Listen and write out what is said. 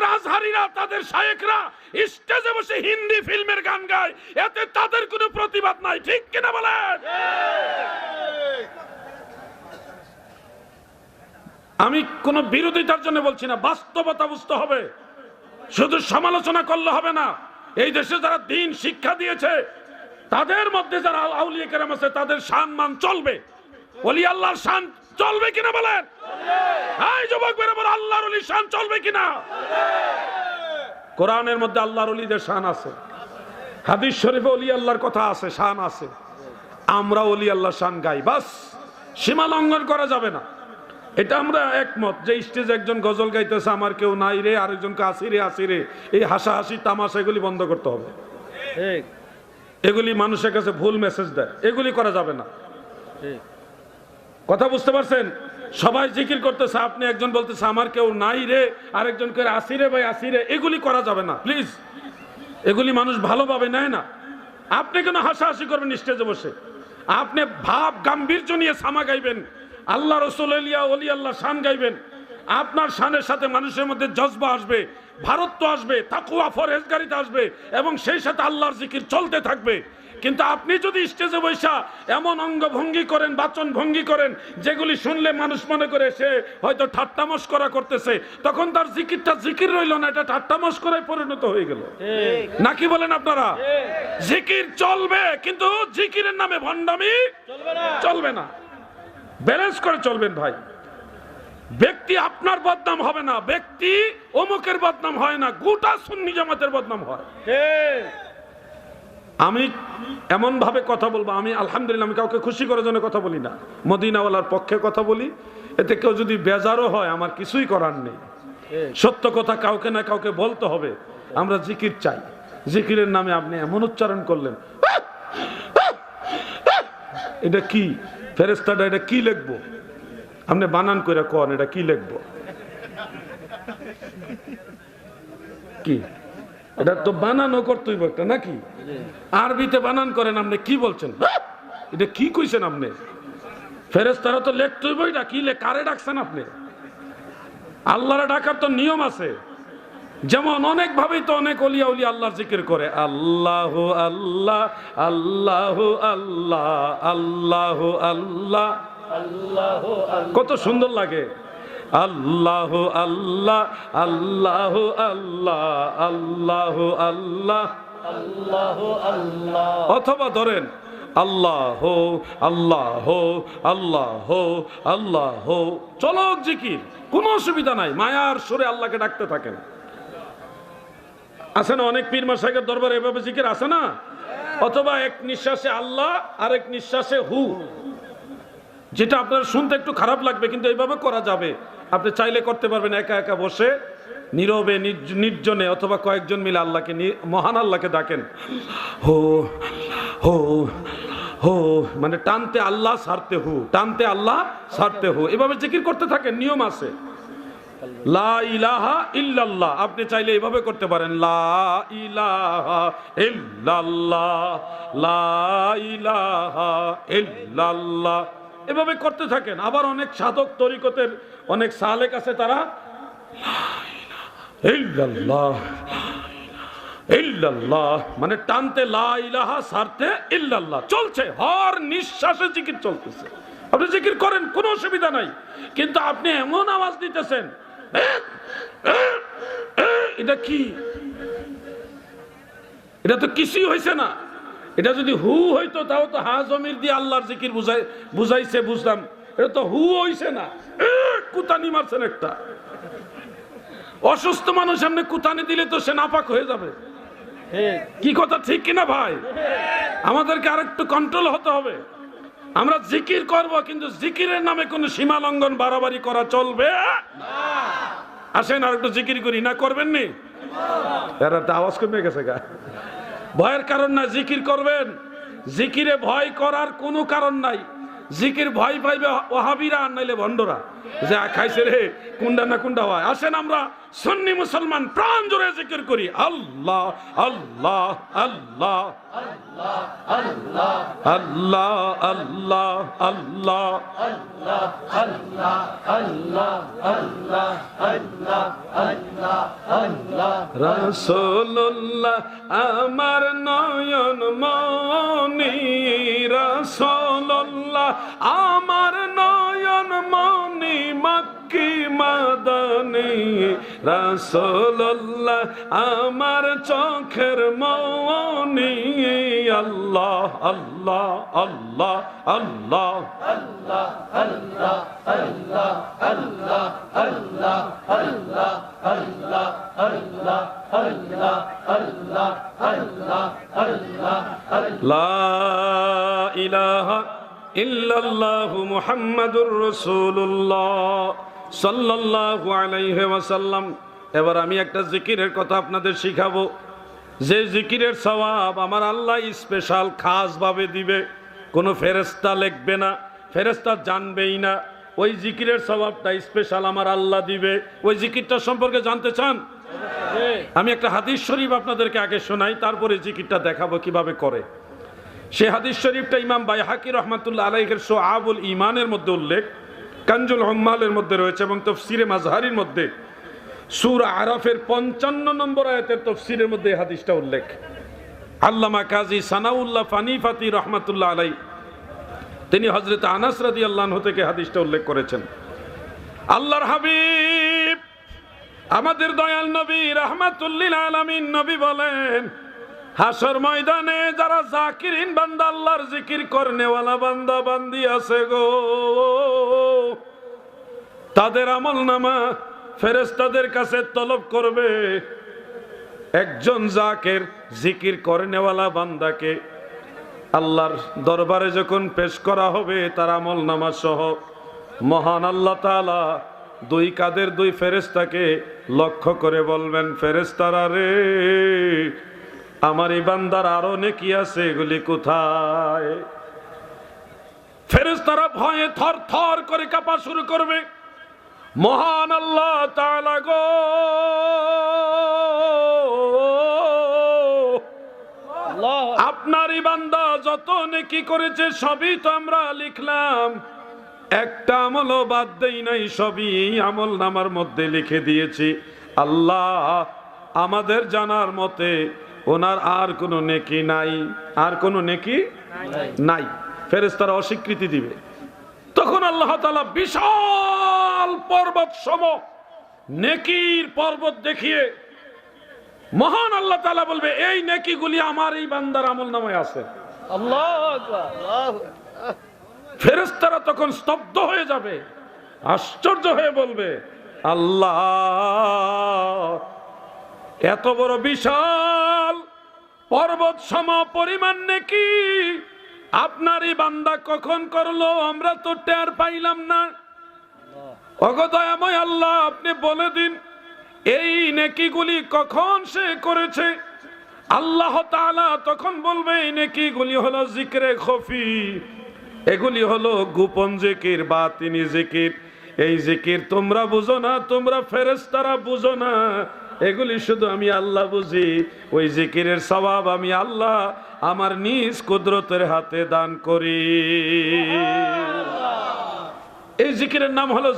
তাদের আজহারিরা, তাদের শায়েখরা স্টেজে বসে হিন্দি ফিল্মের গান গায়, এতে তাদের কোনো প্রতিবাদ নাই। ঠিক কিনা বলেন? আমি কোন বিরোধিতার জন্য বলছি না, বাস্তবতা বুঝতে হবে। শুধু সমালোচনা করলে হবে না। এই দেশে যারা দ্বীন শিক্ষা দিয়েছে, তাদের মধ্যে যারা আউলিয়া কেরাম আছে, তাদের সম্মান চলবে। ওলি আল্লাহর শান চলবে কিনা বলেন? এই যুবক বেরোবার, আল্লাহর ওলির শান চলবে কিনা? কোরআনের মধ্যে আল্লাহর ওলিদের শান আছে, হাদিস শরীফে ওলি আল্লাহর কথা আছে, শান আছে। আমরা ওলি আল্লাহর শান গাই, বাস। সীমা লঙ্ঘন করা যাবে না, এটা আমরা একমত। যে স্টেজে একজন গজল গাইতেছে, আমার কেউ নাই রে, আরেকজনকে আসি রে আসি রে, এই হাসাহাসি তামাশা এগুলি বন্ধ করতে হবে। এগুলি মানুষের কাছে ভুল মেসেজ দেয়, এগুলি করা যাবে না। কথা বুঝতে পারছেন? সবাই জিকির করতেছে, আপনি একজন বলতেছে আমার কেউ নাই রে, আরেকজনকে আসি রে ভাই আসি রে, এগুলি করা যাবে না প্লিজ। এগুলি মানুষ ভালোভাবে নেয় না। আপনি কেন হাসাহাসি করবেন স্টেজে বসে? আপনি ভাব গাম্ভীর্য নিয়ে সামা গাইবেন, আল্লাহ রসুল ওলি আল্লাহ শান গাইবেন। আপনার শানের সাথে মানুষের মধ্যে জজবা আসবে, ভারত্ব আসবে, তাকওয়া ফরহেজগারিতা আসবে, এবং সেই সাথে আল্লাহর জিকির চলতে থাকবে। কিন্তু আপনি যদি স্টেজে বৈশা এমন অঙ্গভঙ্গি করেন, বাচন ভঙ্গি করেন, যেগুলি শুনলে মানুষ মনে করে সে হয়তো ঠাট্টা মশকরা করতেছে, তখন তার জিকিরটা জিকির রইল না, এটা ঠাট্টা মশকরায় পরিণত হয়ে গেল। নাকি বলেন আপনারা? জিকির চলবে, কিন্তু জিকিরের নামে ভণ্ডামি চলবে না। ব্যালেন্স করে চলবেন ভাই। ব্যক্তি আপনার বদনাম হবে না, ব্যক্তি অমুকের বদনাম হয় না, গোটা সুন্নি জামাতের বদনাম হয়। আমি এমন ভাবে কথা বলবো, আমি আলহামদুলিল্লাহ আমি কাউকে খুশি করার জন্য কথা বলি না, মদিনাওয়ালার পক্ষে কথা বলি। এতে কেউ যদি বেজারও হয়, আমার কিছুই করার নেই। সত্য কথা কাউকে না কাউকে বলতে হবে। আমরা জিকির চাই। জিকিরের নামে আপনি এমন উচ্চারণ করলেন, এটা কি ফেরেশতাটা, এটা কি লিখবো? আপনি বানান করে কোন, এটা কি লিখবো? কি এটা তো বানানো করতেই একটা নাকি? আরবিতে বানান করেন, আপনি কি বলছেন? এটা কি কইছেন আপনি? ফেরেশতারা তো লিখতেই বইটা কি কারে ডাকছেন আপনি? আল্লাহরে ডাকার তো নিয়ম আছে। যেমন অনেক ভাবেই তো অনেক ওলিয়া উলি আল্লাহর জিকির করে, আল্লাহ আল্লাহ আল্লাহ আল্লাহ আল্লাহ আল্লাহ আল্লাহ, কত সুন্দর লাগে। আল্লাহ আল্লাহ আল্লাহ আল্লাহ আল্লাহ আল্লাহ আল্লাহ আল্লাহ। অথবা ধরেন আল্লাহ আল্লাহ আল্লাহ আল্লাহ, চলক জিকির, কোনো অসুবিধা নাই। মায়ার সুরে আল্লাহকে ডাকতে থাকেন। আছে না অনেক পীর মাশায়েখের দরবারে এভাবে জিকির আছে না? অথবা এক নিঃশ্বাসে আল্লাহ আর এক নিঃশ্বাসে হু, যেটা আপনার শুনতে একটু খারাপ লাগবে, কিন্তু এইভাবে করা যাবে। আপনি চাইলে করতে পারবেন একা একা বসে নীরবে নির্জনে, অথবা কয়েকজন মিলে আল্লাহকে, মহান আল্লাহকে ডাকেন। হো হো হো, মানে টানতে আল্লাহ ছাড়তে হু, টানতে আল্লাহ ছাড়তে হু, এভাবে জিকির করতে থাকেন। নিয়ম আছে। লা ইলাহা ইল্লাল্লাহ আপনি চাইলে এইভাবে করতে পারেন, লা ইলাহা ইল্লাল্লাহ লা ইলাহা ইল্লাল্লাহ, এভাবে করতে থাকেন। আবার অনেক সাধক তরিকতের অনেক সালেক আছে, তারা ইল্লাল্লাহ ইল্লাল্লাহ মানে টানতে লা ইলাহা ছাড়তে ইল্লাল্লাহ, চলছে, হর নিঃশ্বাসে জিকির চলতেছে। আপনি জিকির করেন, কোনো অসুবিধা নাই। কিন্তু আপনি এমন আওয়াজ দিতেছেন, এটা কি? এটা তো কিছুই হয়েছে না। এটা যদি হু হইতো, তাও তো হা জমির দিয়ে আল্লাহর জিকির বুঝাইছে, বুঝলাম। এটা তো হু হইছে না, কুতানি মারছেন একটা। অসুস্থ মানুষ এমনি কুতানি দিলে তো সে নাপাক হয়ে যাবে। কি কথা ঠিক কিনা ভাই? আমাদেরকে আরেকটু কন্ট্রোল হতে হবে। আমরা জিকির করব, কিন্তু জিকিরের নামে কোনো সীমা লঙ্ঘন বাড়াবাড়ি করা চলবে না। আসেন আর একটু জিকির করি, না করবেন নি? এর একটা আওয়াজ কমে গেছে গা। ভয়ের কারণ না, জিকির করবেন। জিকিরে ভয় করার কোনো কারণ নাই। জিকির ভয় পাইবে ওহাবিরা, আর নাইলে ভণ্ডরা, যে খাইছে রে কুন্ডা না কুন্ডা হয়। আসেন আমরা সুন্নি মুসলমান প্রাণ জোরে জিকির করি আল্লাহ আল্লাহ আল্লাহ আল্লাহ আল্লাহ আল্লাহ আল্লাহ রাসূলুল্লাহ আমার নয়ন মনি রাসূলুল্লাহ আমার নয়ন মনি মক্কি মাদানী রাসূলুল্লাহ আমার চোখের মনি আল্লাহ আল্লাহ আল্লাহ আল্লাহ আল্লাহ আল্লাহ আল্লাহ আল্লাহ আল্লাহ আল্লাহ আল্লাহ আল্লাহ আল্লাহ আল্লাহ আল্লাহ আল্লাহ লা ইলাহা ইল্লাল্লাহু মুহাম্মাদুর রাসূলুল্লাহ সাল্লাল্লাহু আলাইহি ওয়াসাল্লাম। এবার আমি একটা জিকিরের কথা আপনাদের শিখাবো, যে জিকিরের সওয়াব আমার আল্লাহ স্পেশাল খাস ভাবে দিবে, কোনো ফেরেশতা লিখবে না, ফেরেশতা জানবেই না, ওই জিকিরের সওয়াবটা স্পেশাল আমার আল্লাহ দিবে। ওই জিকিরটা সম্পর্কে জানতে চান? আমি একটা হাদিস শরীফ আপনাদেরকে আগে শোনাই, তারপরে জিকিরটা দেখাবো কিভাবে করে। সে হাদিস শরীফটা ইমাম বাইহাকি রহমাতুল্লাহ আলাইহির শুআবুল ঈমানের মধ্যে উল্লেখ, কানজুল উম্মালের মধ্যে রয়েছে এবং তাফসীরে মাজহারির মধ্যে সূরা আরাফের 55 নম্বর আয়াতের তাফসীরের মধ্যে এই হাদিসটা উল্লেখ। আল্লামা কাজী সানাউল্লাহ ফানিফাতি রহমাতুল্লাহ আলাইহি তিনি হযরত আনাস রাদিয়াল্লাহু আনহু থেকে হাদিসটা উল্লেখ করেছেন। আল্লাহর হাবিব আমাদের দয়াল নবী রাহমাতুল লিল আলামিন নবী বলেন, হাসর ময়দানে যারা জাকিরিন বান্দা, আল্লাহর জিকির করনেওয়ালা বান্দা বান্দি আছে গো, তাদের আমলনামা ফেরেশতাদের কাছে তলব করবে। একজন জাকির জিকির করনেওয়ালা বান্দাকে আল্লাহর দরবারে যখন পেশ করা হবে তার আমলনামা সহ, মহান আল্লাহ তাআলা দুই কাদের দুই ফেরেশতাকে লক্ষ্য করে বলবেন, ফেরেশতারা রে, আমার এই বান্দার আরো নেকি আছে, এগুলি কোথায়? ফেরেশতারা ভয়ে থর থর করে কাঁপা শুরু করবে। মহান আল্লাহ তাআলা গো, আপনারই বান্দা যত নেকি করেছে সবই তো আমরা লিখলাম, একটা আমলও বাদ দেই নাই, সবই আমল নামার মধ্যে লিখে দিয়েছি। আল্লাহ, আমাদের জানার মতে ওনার আর কোনো নেকি নাই, আর কোনো নেকি নাই। ফেরেশতারা অস্বীকৃতি দিবে। তখন আল্লাহ তাআলা বিশাল পর্বত সম নেকির পর্বত দেখিয়ে মহান আল্লাহ তাআলা বলবে, এই নেকিগুলি আমার এই বান্দার আমলনামায় আছে। আল্লাহু আকবার, আল্লাহু আকবার। ফেরেশতারা তখন স্তব্ধ হয়ে যাবে, আশ্চর্য হয়ে বলবে, আল্লাহ, এত বড় বিশাল পর্বত সম পরিমাণ নেকি আপনারই বান্দা কখন করলো, আমরা তো টের পাইলাম না। ওগো দয়াময় আল্লাহ, আপনি বলে দিন এই নেকিগুলি কখন সে করেছে। আল্লাহ তাআলা তখন বলবে, এই নেকিগুলি হলো জিকিরে খফি, এগুলি হলো গোপন জিকির, বাতিনি জিকির। এই জিকির তোমরা বুঝো না, তোমরা ফেরেশতারা বুঝো না, এগুলি শুধু আমি আল্লাহ বুঝি। ওই জিকিরের সওয়াব আমি আল্লাহ আমার নিজ কুদরতের হাতে দান করি। এই জিকিরের নাম হলো